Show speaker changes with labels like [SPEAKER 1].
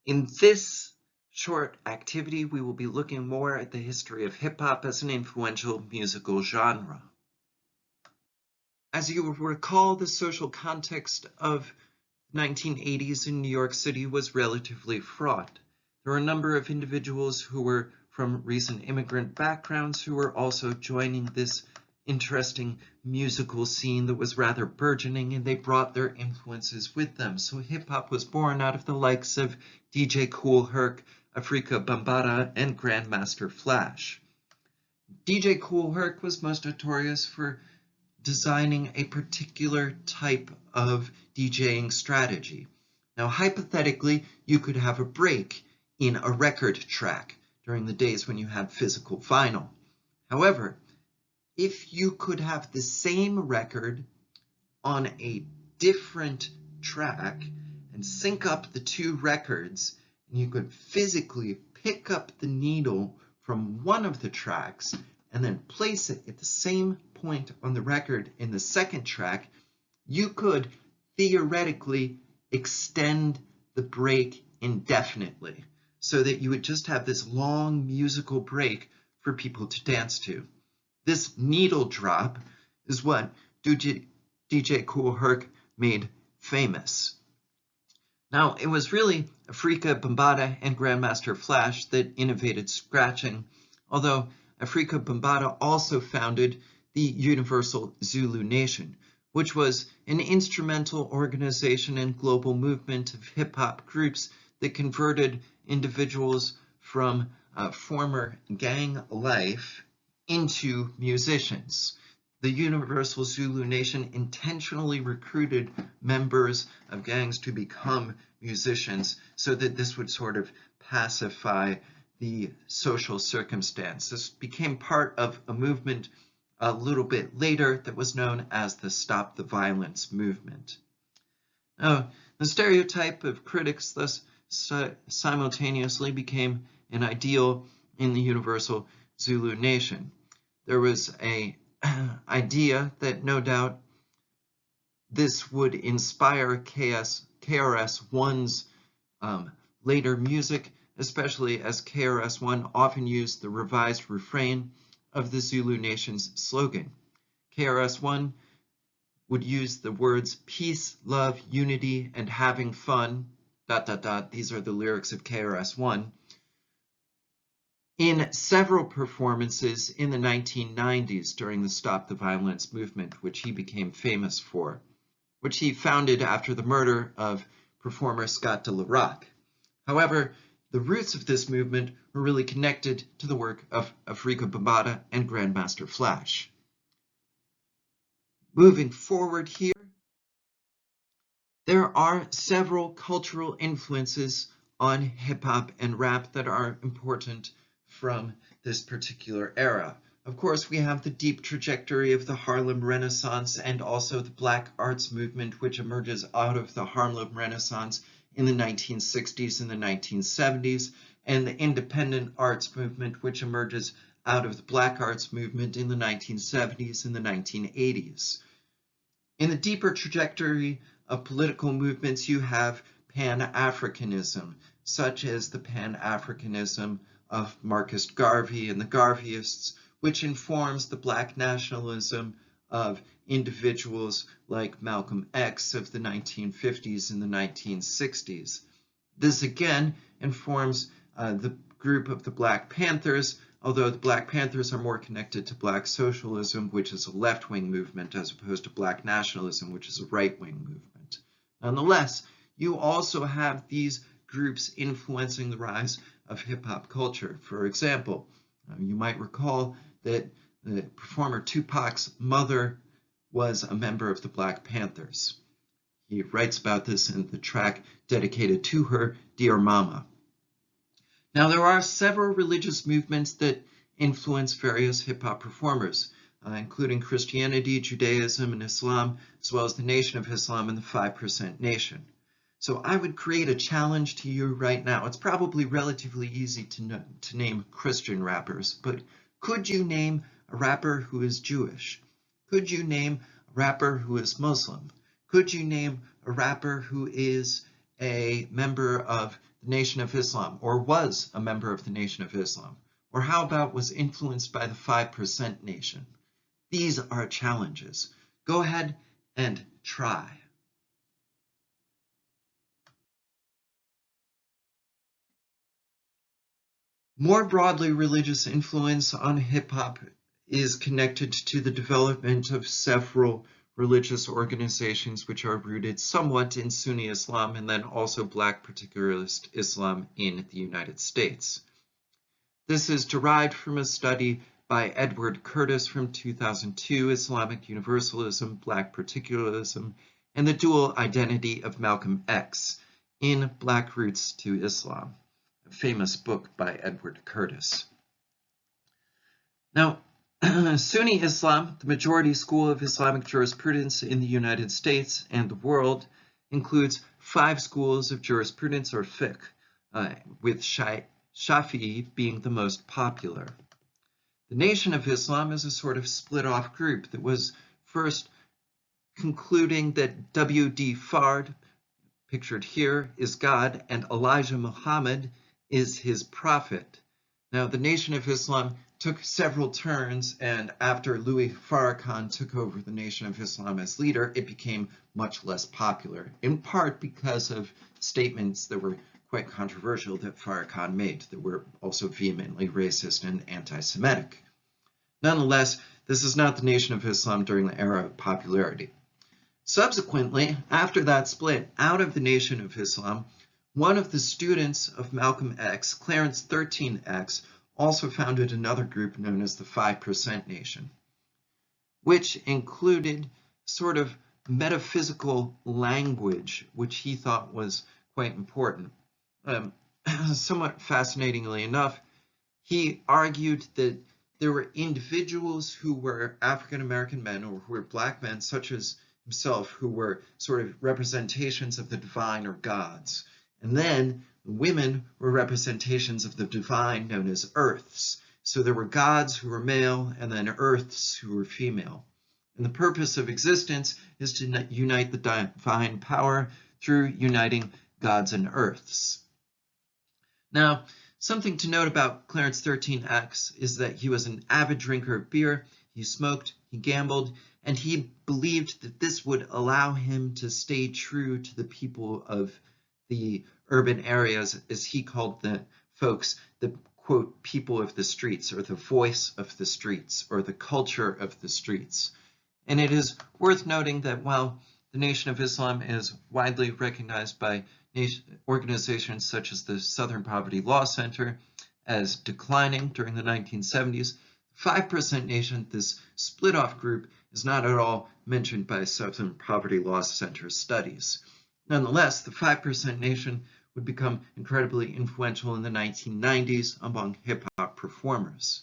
[SPEAKER 1] In this short activity, we will be looking more at the history of hip-hop as an influential musical genre. As you will recall, the social context of the 1980s in New York City was relatively fraught. There were a number of individuals who were from recent immigrant backgrounds who were also joining this interesting musical scene that was rather burgeoning, and they brought their influences with them. So hip-hop was born out of the likes of DJ Kool Herc, Afrika Bambaataa, and Grandmaster Flash. DJ Kool Herc was most notorious for designing a particular type of DJing strategy. Now, hypothetically, you could have a break in a record track during the days when you had physical vinyl. However, if you could have the same record on a different track and sync up the two records, and you could physically pick up the needle from one of the tracks and then place it at the same point on the record in the second track, you could theoretically extend the break indefinitely so that you would just have this long musical break for people to dance to. This needle drop is what DJ Kool Herc made famous. Now, it was really Afrika Bambaataa and Grandmaster Flash that innovated scratching, although Afrika Bambaataa also founded the Universal Zulu Nation, which was an instrumental organization and global movement of hip-hop groups that converted individuals from former gang life into musicians. The Universal Zulu Nation intentionally recruited members of gangs to become musicians so that this would sort of pacify the social circumstance. This became part of a movement a little bit later that was known as the Stop the Violence movement. Now, the stereotype of critics thus simultaneously became an ideal in the Universal Zulu Nation. There was an idea that no doubt this would inspire KRS-One's later music, especially as KRS-One often used the revised refrain of the Zulu Nation's slogan. KRS-One would use the words peace, love, unity, and having fun, ... These are the lyrics of KRS-One, in several performances in the 1990s during the Stop the Violence movement, which he became famous for, which he founded after the murder of performer Scott de la Rock. However, the roots of this movement were really connected to the work of Afrika Bambaataa and Grandmaster Flash. Moving forward here, there are several cultural influences on hip-hop and rap that are important from this particular era. Of course, we have the deep trajectory of the Harlem Renaissance and also the Black Arts movement, which emerges out of the Harlem Renaissance in the 1960s and the 1970s, and the independent arts movement, which emerges out of the Black Arts movement in the 1970s and the 1980s. In the deeper trajectory of political movements, you have Pan-Africanism, such as the Pan-Africanism of Marcus Garvey and the Garveyists, which informs the Black nationalism of individuals like Malcolm X of the 1950s and the 1960s. This again informs the group of the Black Panthers, although the Black Panthers are more connected to Black socialism, which is a left-wing movement, as opposed to Black nationalism, which is a right-wing movement. Nonetheless, you also have these groups influencing the rise of hip-hop culture. For example, you might recall that the performer Tupac's mother was a member of the Black Panthers. He writes about this in the track dedicated to her, Dear Mama. Now, there are several religious movements that influence various hip-hop performers, including Christianity, Judaism, and Islam, as well as the Nation of Islam and the 5% Nation. So I would create a challenge to you right now. It's probably relatively easy to name Christian rappers, but could you name a rapper who is Jewish? Could you name a rapper who is Muslim? Could you name a rapper who is a member of the Nation of Islam, or was a member of the Nation of Islam? Or how about was influenced by the 5% Nation? These are challenges. Go ahead and try. More broadly, religious influence on hip-hop is connected to the development of several religious organizations which are rooted somewhat in Sunni Islam and then also Black particularist Islam in the United States. This is derived from a study by Edward Curtis from 2002, Islamic Universalism, Black Particularism, and the Dual Identity of Malcolm X in Black Roots to Islam, a famous book by Edward Curtis. Now, Sunni Islam, the majority school of Islamic jurisprudence in the United States and the world, includes 5 schools of jurisprudence or fiqh, with Shafi'i being the most popular. The Nation of Islam is a sort of split-off group that was first concluding that W.D. Fard, pictured here, is God, and Elijah Muhammad is his prophet. Now, the Nation of Islam took several turns, and after Louis Farrakhan took over the Nation of Islam as leader, it became much less popular, in part because of statements that were quite controversial that Farrakhan made that were also vehemently racist and anti-Semitic. Nonetheless, this is not the Nation of Islam during the era of popularity. Subsequently, after that split out of the Nation of Islam, one of the students of Malcolm X, Clarence 13X, also founded another group known as the 5% Nation, which included sort of metaphysical language, which he thought was quite important. Somewhat fascinatingly enough, he argued that there were individuals who were African American men or who were Black men, such as himself, who were sort of representations of the divine or gods. And then women were representations of the divine known as earths. So there were gods who were male and then earths who were female. And the purpose of existence is to unite the divine power through uniting gods and earths. Now, something to note about Clarence 13X is that he was an avid drinker of beer, he smoked, he gambled, and he believed that this would allow him to stay true to the people of the urban areas, as he called the folks, the quote, people of the streets, or the voice of the streets, or the culture of the streets. And it is worth noting that while the Nation of Islam is widely recognized by organizations such as the Southern Poverty Law Center as declining during the 1970s, 5% Nation, this split-off group, is not at all mentioned by Southern Poverty Law Center studies. Nonetheless, the 5% Nation would become incredibly influential in the 1990s among hip-hop performers.